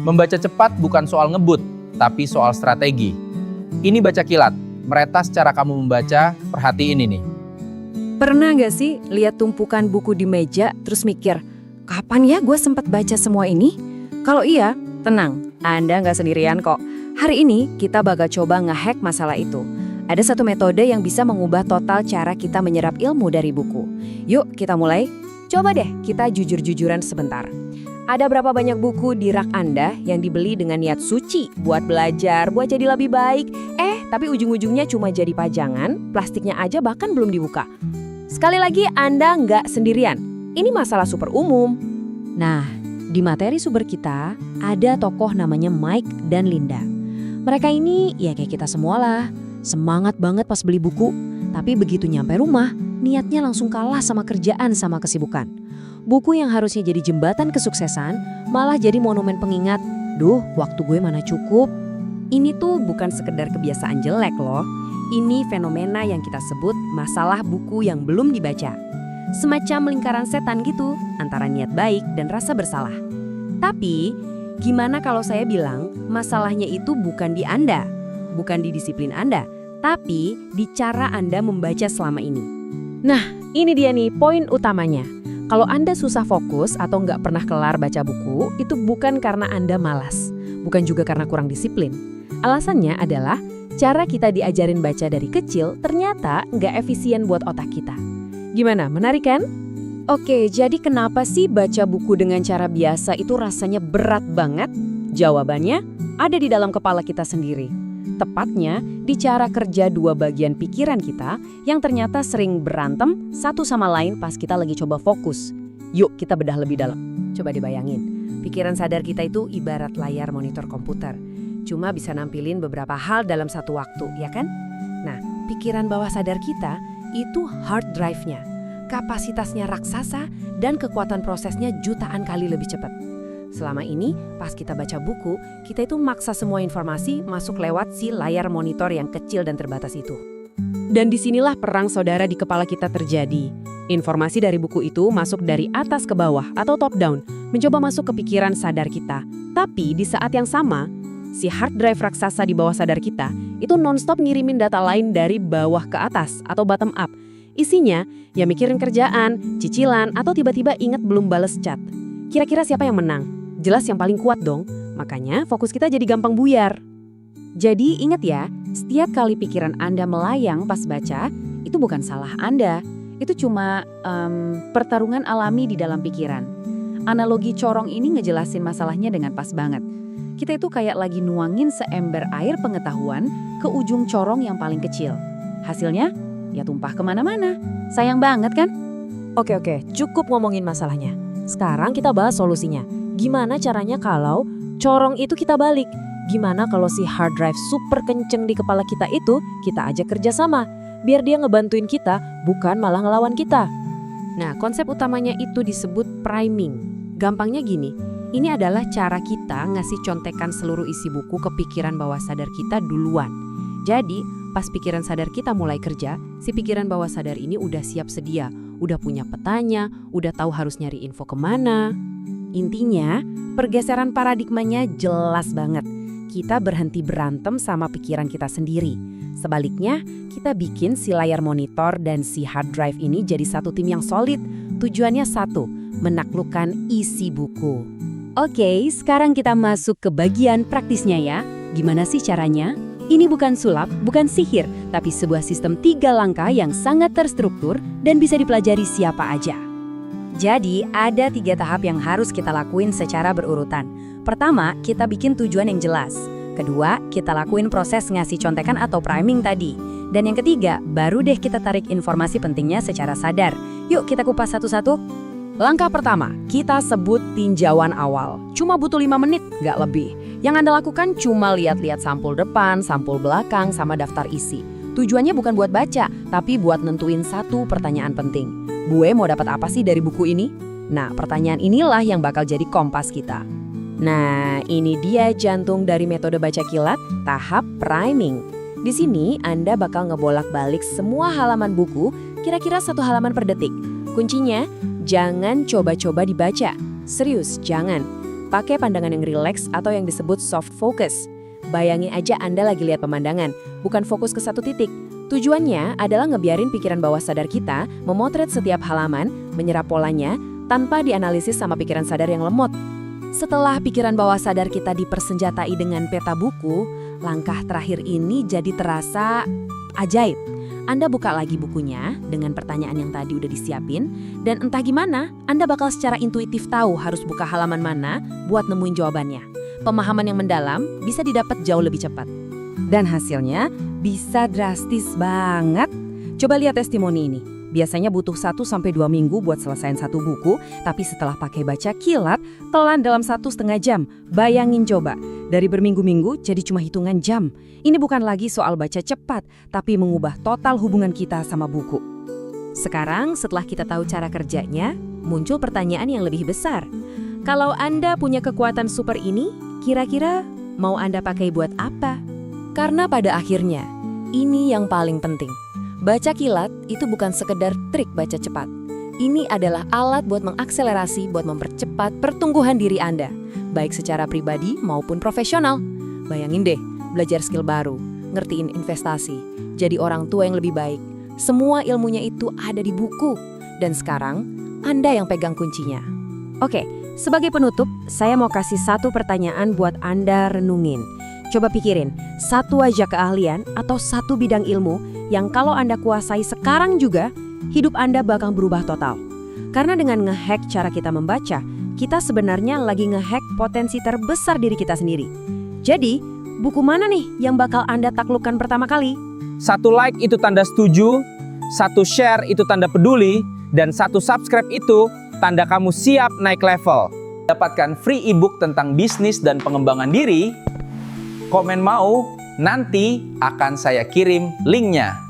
Membaca cepat bukan soal ngebut, tapi soal strategi. Ini Baca Kilat, meretas cara kamu membaca, perhatiin ini. Pernah nggak sih lihat tumpukan buku di meja terus mikir, kapan ya gue sempat baca semua ini? Kalau iya, tenang, Anda nggak sendirian kok. Hari ini kita bakal coba ngehack masalah itu. Ada satu metode yang bisa mengubah total cara kita menyerap ilmu dari buku. Yuk kita mulai. Coba deh kita jujur-jujuran sebentar. Ada berapa banyak buku di rak Anda yang dibeli dengan niat suci buat belajar, buat jadi lebih baik? Tapi ujung-ujungnya cuma jadi pajangan, plastiknya aja bahkan belum dibuka. Sekali lagi Anda nggak sendirian. Ini masalah super umum. Nah, di materi sumber kita ada tokoh namanya Mike dan Linda. Mereka ini ya kayak kita semua lah. Semangat banget pas beli buku, tapi begitu nyampe rumah, niatnya langsung kalah sama kerjaan sama kesibukan. Buku yang harusnya jadi jembatan kesuksesan, malah jadi monumen pengingat, duh waktu gue mana cukup. Ini tuh bukan sekedar kebiasaan jelek loh. Ini fenomena yang kita sebut masalah buku yang belum dibaca. Semacam lingkaran setan gitu, antara niat baik dan rasa bersalah. Tapi, gimana kalau saya bilang masalahnya itu bukan di Anda, bukan di disiplin Anda, tapi di cara Anda membaca selama ini. Nah, ini dia nih poin utamanya. Kalau Anda susah fokus atau nggak pernah kelar baca buku, itu bukan karena Anda malas, bukan juga karena kurang disiplin. Alasannya adalah cara kita diajarin baca dari kecil ternyata nggak efisien buat otak kita. Gimana, menarik kan? Oke, jadi kenapa sih baca buku dengan cara biasa itu rasanya berat banget? Jawabannya ada di dalam kepala kita sendiri. Tepatnya di cara kerja dua bagian pikiran kita yang ternyata sering berantem satu sama lain pas kita lagi coba fokus. Yuk kita bedah lebih dalam. Coba dibayangin, pikiran sadar kita itu ibarat layar monitor komputer. Cuma bisa nampilin beberapa hal dalam satu waktu, ya kan? Nah, pikiran bawah sadar kita itu hard drive-nya. Kapasitasnya raksasa dan kekuatan prosesnya jutaan kali lebih cepat. Selama ini, pas kita baca buku, kita itu maksa semua informasi masuk lewat si layar monitor yang kecil dan terbatas itu. Dan disinilah perang saudara di kepala kita terjadi. Informasi dari buku itu masuk dari atas ke bawah atau top down, mencoba masuk ke pikiran sadar kita. Tapi di saat yang sama, si hard drive raksasa di bawah sadar kita itu nonstop ngirimin data lain dari bawah ke atas atau bottom up. Isinya ya mikirin kerjaan, cicilan, atau tiba-tiba ingat belum bales chat. Kira-kira siapa yang menang? Jelas yang paling kuat dong. Makanya fokus kita jadi gampang buyar. Jadi ingat ya, setiap kali pikiran Anda melayang pas baca, itu bukan salah Anda. Itu cuma pertarungan alami di dalam pikiran. Analogi corong ini ngejelasin masalahnya dengan pas banget. Kita itu kayak lagi nuangin seember air pengetahuan ke ujung corong yang paling kecil. Hasilnya, ya tumpah kemana-mana. Sayang banget kan? Oke, cukup ngomongin masalahnya. Sekarang kita bahas solusinya. Gimana caranya kalau corong itu kita balik? Gimana kalau si hard drive super kenceng di kepala kita itu kita ajak kerja sama? Biar dia ngebantuin kita, bukan malah ngelawan kita. Nah, konsep utamanya itu disebut priming. Gampangnya gini. Ini adalah cara kita ngasih contekan seluruh isi buku ke pikiran bawah sadar kita duluan. Jadi, pas pikiran sadar kita mulai kerja, si pikiran bawah sadar ini udah siap sedia, udah punya petanya, udah tahu harus nyari info kemana. Intinya, pergeseran paradigmanya jelas banget. Kita berhenti berantem sama pikiran kita sendiri. Sebaliknya, kita bikin si layar monitor dan si hard drive ini jadi satu tim yang solid. Tujuannya satu, menaklukkan isi buku. Oke, sekarang kita masuk ke bagian praktisnya ya. Gimana sih caranya? Ini bukan sulap, bukan sihir, tapi sebuah sistem 3 langkah yang sangat terstruktur dan bisa dipelajari siapa aja. Jadi, ada 3 tahap yang harus kita lakuin secara berurutan. Pertama, kita bikin tujuan yang jelas. Kedua, kita lakuin proses ngasih contekan atau priming tadi. Dan yang ketiga, baru deh kita tarik informasi pentingnya secara sadar. Yuk kita kupas satu-satu. Langkah pertama, kita sebut tinjauan awal. Cuma butuh 5 menit, nggak lebih. Yang Anda lakukan cuma lihat-lihat sampul depan, sampul belakang, sama daftar isi. Tujuannya bukan buat baca, tapi buat nentuin satu pertanyaan penting. Gue mau dapat apa sih dari buku ini? Nah, pertanyaan inilah yang bakal jadi kompas kita. Nah, ini dia jantung dari metode baca kilat, tahap priming. Di sini Anda bakal ngebolak-balik semua halaman buku, kira-kira 1 halaman per detik. Kuncinya, jangan coba-coba dibaca. Serius, jangan. pakai pandangan yang rileks atau yang disebut soft focus. Bayangin aja Anda lagi lihat pemandangan, bukan fokus ke satu titik. Tujuannya adalah ngebiarin pikiran bawah sadar kita memotret setiap halaman, menyerap polanya, tanpa dianalisis sama pikiran sadar yang lemot. Setelah pikiran bawah sadar kita dipersenjatai dengan peta buku, langkah terakhir ini jadi terasa ajaib. Anda buka lagi bukunya dengan pertanyaan yang tadi udah disiapin, dan entah gimana, Anda bakal secara intuitif tahu harus buka halaman mana buat nemuin jawabannya. Pemahaman yang mendalam bisa didapat jauh lebih cepat. Dan hasilnya bisa drastis banget. Coba lihat testimoni ini. Biasanya butuh 1-2 minggu buat selesaiin satu buku, tapi setelah pakai baca kilat, telan dalam 1,5 jam. Bayangin coba, dari berminggu-minggu jadi cuma hitungan jam. Ini bukan lagi soal baca cepat, tapi mengubah total hubungan kita sama buku. Sekarang setelah kita tahu cara kerjanya, muncul pertanyaan yang lebih besar. Kalau Anda punya kekuatan super ini, kira-kira mau Anda pakai buat apa? Karena pada akhirnya, ini yang paling penting. Baca kilat itu bukan sekedar trik baca cepat. Ini adalah alat buat mengakselerasi, buat mempercepat pertumbuhan diri Anda, baik secara pribadi maupun profesional. Bayangin deh, belajar skill baru, ngertiin investasi, jadi orang tua yang lebih baik. Semua ilmunya itu ada di buku. Dan sekarang, Anda yang pegang kuncinya. Oke, sebagai penutup, saya mau kasih satu pertanyaan buat Anda renungin. Coba pikirin, satu aja keahlian atau satu bidang ilmu yang kalau Anda kuasai sekarang juga, hidup Anda bakal berubah total. Karena dengan ngehack cara kita membaca, kita sebenarnya lagi ngehack potensi terbesar diri kita sendiri. Jadi, buku mana nih yang bakal Anda taklukkan pertama kali? 1 like itu tanda setuju, 1 share itu tanda peduli, dan 1 subscribe itu tanda kamu siap naik level. Dapatkan free ebook tentang bisnis dan pengembangan diri. Komen mau, nanti akan saya kirim linknya.